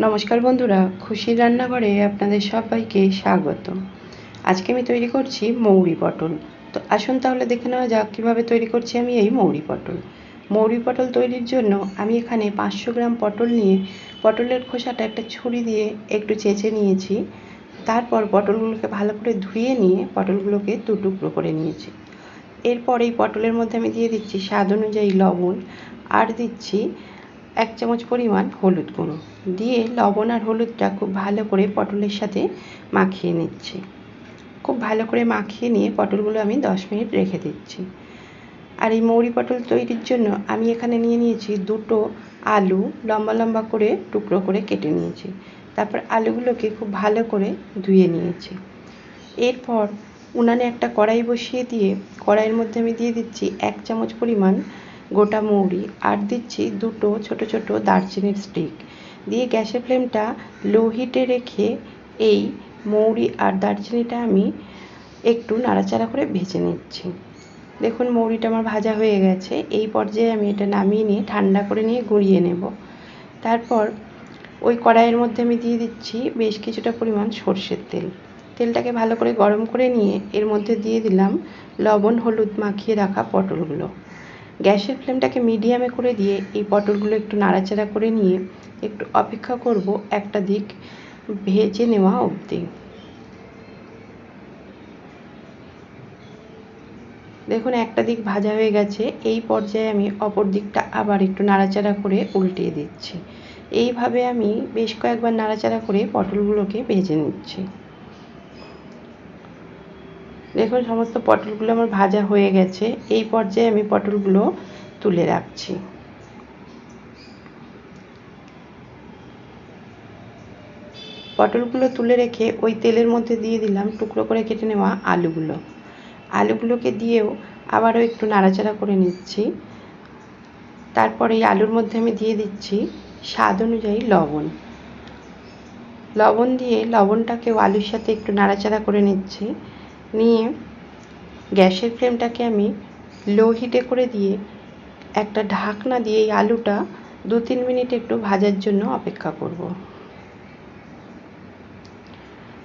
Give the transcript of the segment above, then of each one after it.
নমস্কার বন্ধুরা, খুশির রান্নাঘরে আপনাদের সবাইকে স্বাগত। আজকে আমি তৈরি করছি মৌরি পটল। তো আসুন তাহলে দেখে নেওয়া যাক কীভাবে তৈরি করছি আমি এই মৌরি পটল। মৌরি পটল তৈরির জন্য আমি এখানে 500 গ্রাম পটল নিয়ে পটলের খোসাটা একটা ছুরি দিয়ে একটু চেঁচে নিয়েছি। তারপর পটলগুলোকে ভালো করে ধুয়ে নিয়ে পটলগুলোকে দু টুকরো করে নিয়েছি। এরপর এই পটলের মধ্যে আমি দিয়ে দিচ্ছি স্বাদ অনুযায়ী লবণ, আর দিচ্ছি 1 চামচ পরিমাণ হলুদ গুঁড়ো। দিয়ে লবণ আর হলুদটা খুব ভালো করে পটলের সাথে মাখিয়ে নিচ্ছি। খুব ভালো করে মাখিয়ে নিয়ে পটলগুলো আমি 10 মিনিট রেখে দিচ্ছি। আর এই মৌরি পটল তৈরির জন্য আমি এখানে নিয়ে নিয়েছি দুটো আলু, লম্বা লম্বা করে টুকরো করে কেটে নিয়েছি। তারপর আলুগুলোকে খুব ভালো করে ধুয়ে নিয়েছি। এরপর উনানে একটা কড়াই বসিয়ে দিয়ে কড়াইয়ের মধ্যে আমি দিয়ে দিচ্ছি 1 চামচ পরিমাণ গোটা মৌরি, আর দিচ্ছি দুটো ছোট ছোট দারচিনির স্টিক। দিয়ে গ্যাসের ফ্লেমটা লো হিটে রেখে এই মৌরি আর দারচিনিটা আমি একটু নাড়াচাড়া করে ভেজে নিচ্ছি। দেখুন মৌরিটা আমার ভাজা হয়ে গেছে। এই পর্যায়ে আমি এটা নামিয়ে নিয়ে ঠান্ডা করে নিয়ে গুঁড়িয়ে নেব। তারপর ওই কড়াইয়ের মধ্যে আমি দিয়ে দিচ্ছি বেশ কিছুটা পরিমাণ সর্ষের তেল। তেলটাকে ভালো করে গরম করে নিয়ে এর মধ্যে দিয়ে দিলাম লবণ হলুদ মাখিয়ে রাখা পটলগুলো। গ্যাসের ফ্লেমটাকে মিডিয়ামে করে দিয়ে এই পটলগুলো একটু নাড়াচাড়া করে নিয়ে একটু অপেক্ষা করব একটা দিক ভেজে নেওয়া অবধি। দেখুন একটা দিক ভাজা হয়ে গেছে। এই পর্যায়ে আমি অপর দিকটা আবার একটু নাড়াচাড়া করে উল্টিয়ে দিচ্ছি। এইভাবে আমি বেশ কয়েকবার নাড়াচাড়া করে পটলগুলোকে ভেজে নিচ্ছি। দেখুন সমস্ত পটলগুলো আমার ভাজা হয়ে গেছে। এই পর্যায়ে আমি পটলগুলো তুলে রাখছি। পটলগুলো তুলে রেখে ওই তেলের মধ্যে দিয়ে দিলাম টুকরো করে কেটে নেওয়া আলুগুলো। আলুগুলোকে দিয়েও আবারও একটু নাড়াচাড়া করে নিচ্ছি। তারপরে এই আলুর মধ্যে আমি দিয়ে দিচ্ছি স্বাদ অনুযায়ী লবণ। লবণ দিয়ে লবণটাকেও আলুর সাথে একটু নাড়াচাড়া করে নিচ্ছি। নিয়ে গ্যাসের ফ্লেমটাকে আমি লো হিটে করে দিয়ে একটা ঢাকনা দিয়ে এই আলুটা 2-3 মিনিট একটু ভাজার জন্য অপেক্ষা করব।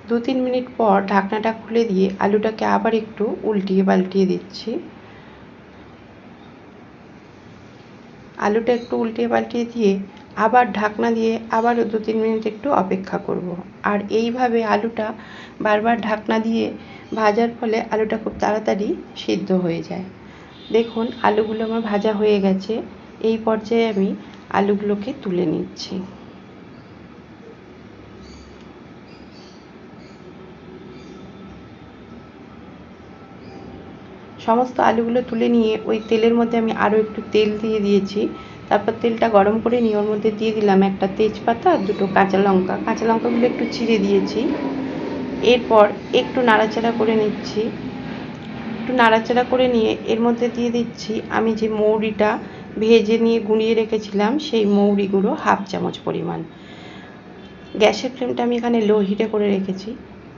2-3 মিনিট পর ঢাকনাটা খুলে দিয়ে আলুটাকে আবার একটু উল্টিয়ে পাল্টিয়ে দিচ্ছি। আলুটা একটু উল্টিয়ে পাল্টিয়ে দিয়ে আবার ঢাকনা দিয়ে আবারও 2-3 মিনিট একটু অপেক্ষা করব। আর এইভাবে আলুটা বারবার ঢাকনা দিয়ে ভাজার ফলে আলুটা খুব তাড়াতাড়ি সিদ্ধ হয়ে যায়। দেখুন আলুগুলো আমার ভাজা হয়ে গেছে। এই পর্যায়ে আমি আলুগুলোকে তুলে নিচ্ছি। সমস্ত আলুগুলো তুলে নিয়ে ওই তেলের মধ্যে আমি আরও একটু তেল দিয়ে দিয়েছি। তারপর তেলটা গরম করে নিয়ে ওর মধ্যে দিয়ে দিলাম একটা তেজপাতা আর দুটো কাঁচা লঙ্কা। কাঁচা লঙ্কাগুলো একটু চিড়ে দিয়েছি। এরপর একটু নাড়াচাড়া করে নিচ্ছি। একটু নাড়াচাড়া করে নিয়ে এর মধ্যে দিয়ে দিচ্ছি আমি যে মৌরিটা ভেজে নিয়ে গুঁড়িয়ে রেখেছিলাম সেই মৌরি গুঁড়ো 1/2 চামচ পরিমাণ। গ্যাসের ফ্লেমটা আমি এখানে লো হিটে করে রেখেছি।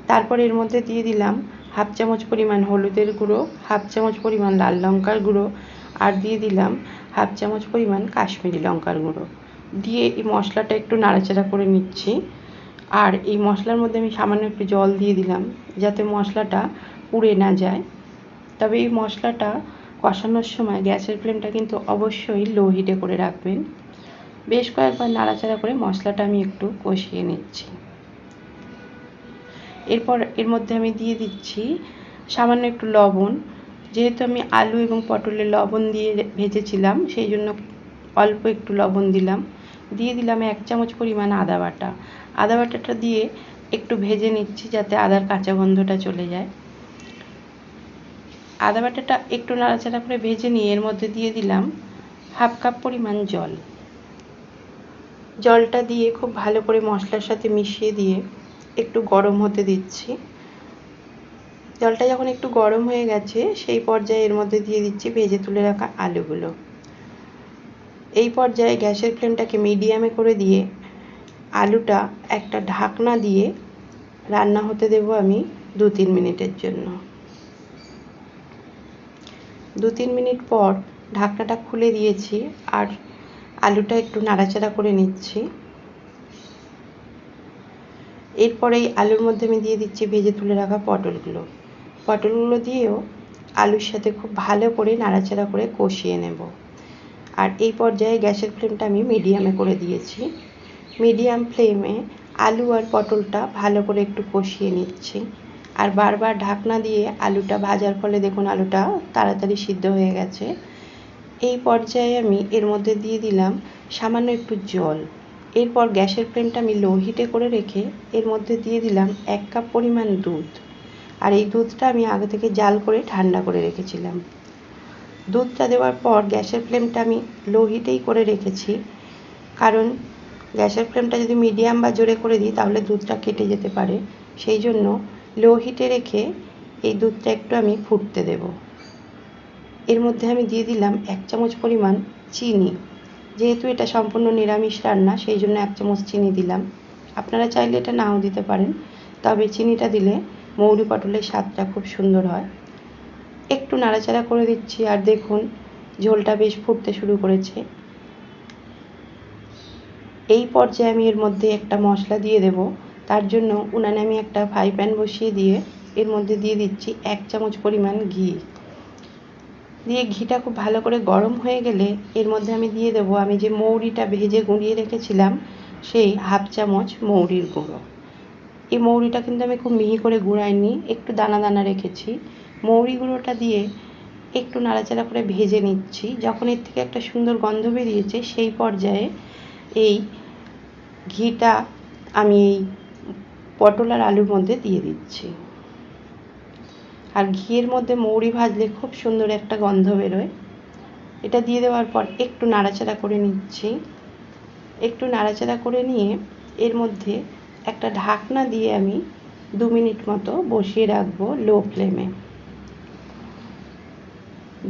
তারপর এর মধ্যে দিয়ে দিলাম 1/2 চামচ পরিমাণ হলুদের গুঁড়ো, 1/2 চামচ পরিমাণ লাল লঙ্কার গুঁড়ো, আর দিয়ে দিলাম 1/2 চামচ পরিমাণ কাশ্মীরি লঙ্কার গুঁড়ো। দিয়ে এই মশলাটা একটু নাড়াচাড়া করে নিচ্ছি। আর এই মশলার মধ্যে আমি সামান্য একটু জল দিয়ে দিলাম যাতে মশলাটা পুড়ে না যায়। তবে এই মশলাটা কষানোর সময় গ্যাসের ফ্লেমটা কিন্তু অবশ্যই লো হিটে করে রাখবেন। বেশ কয়েকবার নাড়াচাড়া করে মশলাটা আমি একটু কষিয়ে নিচ্ছি। এরপর এর মধ্যে আমি দিয়ে দিচ্ছি সামান্য একটু লবণ। যেহেতু আমি আলু এবং পটলে লবণ দিয়ে ভেজেছিলাম সেই জন্য অল্প একটু লবণ দিলাম। দিয়ে দিলাম 1 চামচ পরিমাণ আদা বাটা। আদা বাটাটা দিয়ে একটু ভেজে নিচ্ছি যাতে আদার কাঁচা গন্ধটা চলে যায়। আদা বাটাটা একটু নাড়াচাড়া করে ভেজে নিয়ে এর মধ্যে দিয়ে দিলাম 1/2 কাপ পরিমাণ জল। জলটা দিয়ে খুব ভালো করে মশলার সাথে মিশিয়ে দিয়ে একটু গরম হতে দিচ্ছি। জলটা যখন একটু গরম হয়ে গেছে সেই পর্যায়ে এর মধ্যে দিয়ে দিচ্ছি ভেজে তুলে রাখা আলুগুলো। এই পর্যায়ে গ্যাসের ফ্লেমটাকে মিডিয়ামে করে দিয়ে আলুটা একটা ঢাকনা দিয়ে রান্না হতে দেব আমি 2-3 মিনিটের জন্য। 2-3 মিনিট পর ঢাকনাটা খুলে দিয়েছি আর আলুটা একটু নাড়াচাড়া করে নিচ্ছি। এরপরে এই আলুর মধ্যে আমি দিয়ে দিচ্ছি ভেজে তুলে রাখা পটলগুলো দিয়েও আলুর সাথে খুব ভালো করে নাড়াচাড়া করে কষিয়ে নেব। আর এই পর্যায়ে গ্যাসের ফ্লেমটা আমি মিডিয়ামে করে দিয়েছি। মিডিয়াম ফ্লেমে আলু আর পটলটা ভালো করে একটু কষিয়ে নিচ্ছি। আর বারবার ঢাকনা দিয়ে আলুটা ভাজার ফলে দেখুন আলুটা তাড়াতাড়ি সিদ্ধ হয়ে গেছে। এই পর্যায়ে আমি এর মধ্যে দিয়ে দিলাম সামান্য একটু জল। এরপর গ্যাসের ফ্লেমটা আমি লো হিটে করে রেখে এর মধ্যে দিয়ে দিলাম 1 কাপ পরিমাণ দুধ। আর এই দুধটা আমি আগে থেকে জাল করে ঠান্ডা করে রেখেছিলাম। দুধটা দেওয়ার পর গ্যাসের ফ্লেমটা আমি লো হিটেই করে রেখেছি, কারণ গ্যাসের ফ্লেমটা যদি মিডিয়াম বা জোরে করে দিই তাহলে দুধটা কেটে যেতে পারে। সেই জন্য লো হিটে রেখে এই দুধটা একটু আমি ফুটতে দেব। এর মধ্যে আমি দিয়ে দিলাম 1 চামচ পরিমাণ চিনি। যেহেতু এটা সম্পূর্ণ নিরামিষ রান্না সেই জন্য 1 চামচ চিনি দিলাম। আপনারা চাইলে এটা নাও দিতে পারেন, তবে চিনিটা দিলে মৌরি পটলের স্বাদটা খুব সুন্দর হয়। একটু নাড়াচাড়া করে দিচ্ছি আর দেখুন ঝোলটা বেশ ফুটতে শুরু করেছে। এই পর্যায়ে আমি এর মধ্যে একটা মশলা দিয়ে দেব। তার জন্য উনানে আমি একটা ফ্রাই প্যান বসিয়ে দিয়ে এর মধ্যে দিয়ে দিচ্ছি 1 চামচ পরিমাণ ঘি। দিয়ে ঘিটা খুব ভালো করে গরম হয়ে গেলে এর মধ্যে আমি দিয়ে দেবো আমি যে মৌরিটা ভেজে গুঁড়িয়ে রেখেছিলাম সেই 1/2 চামচ মৌরির গুঁড়ো। এই মৌরিটা কিন্তু আমি খুব মিহি করে গুঁড়াইনি, একটু দানা দানা রেখেছি। মৌরি গুঁড়োটা দিয়ে একটু নাড়াচাড়া করে ভেজে নিচ্ছি। যখন এর থেকে একটা সুন্দর গন্ধ বেরিয়েছে সেই পর্যায়ে এই ঘিটা আমি এই পটল আর আলুর মধ্যে দিয়ে দিচ্ছি। আর ঘিয়ের মধ্যে মৌরি ভাজলে খুব সুন্দর একটা গন্ধ বেরোয়। এটা দিয়ে দেওয়ার পর একটু নাড়াচাড়া করে নিচ্ছি। একটু নাড়াচাড়া করে নিয়ে এর মধ্যে একটা ঢাকনা দিয়ে আমি 2 মিনিট মতো বসিয়ে রাখবো লো ফ্লেমে।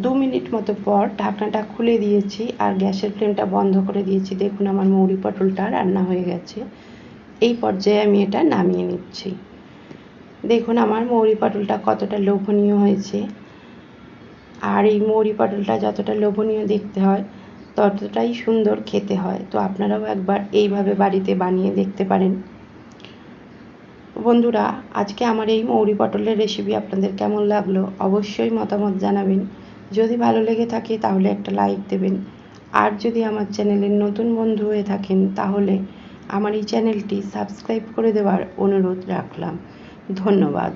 2 মিনিট মতো পর ঢাকনাটা খুলে দিয়েছি আর গ্যাসের ফ্লেমটা বন্ধ করে দিয়েছি। দেখুন আমার মৌরি পটলটা রান্না হয়ে গেছে। এই পর্যায়ে আমি এটা নামিয়ে নিচ্ছি। দেখুন আমার মৌরি পটলটা কতটা লোভনীয় হয়েছে। আর এই মৌরি পটলটা যতটা লোভনীয় দেখতে হয় ততটাই সুন্দর খেতে হয়। তো আপনারাও একবার এইভাবে বাড়িতে বানিয়ে দেখতে পারেন। বন্ধুরা, আজকে আমার এই মৌরি পটলের রেসিপি আপনাদের কেমন লাগলো অবশ্যই মতামত জানাবেন। যদি ভালো লেগে থাকে তাহলে একটা লাইক দেবেন। আর যদি আমার চ্যানেলের নতুন বন্ধু হয়ে থাকেন তাহলে আমার এই চ্যানেলটি সাবস্ক্রাইব করে দেওয়ার অনুরোধ রাখলাম। ধন্যবাদ।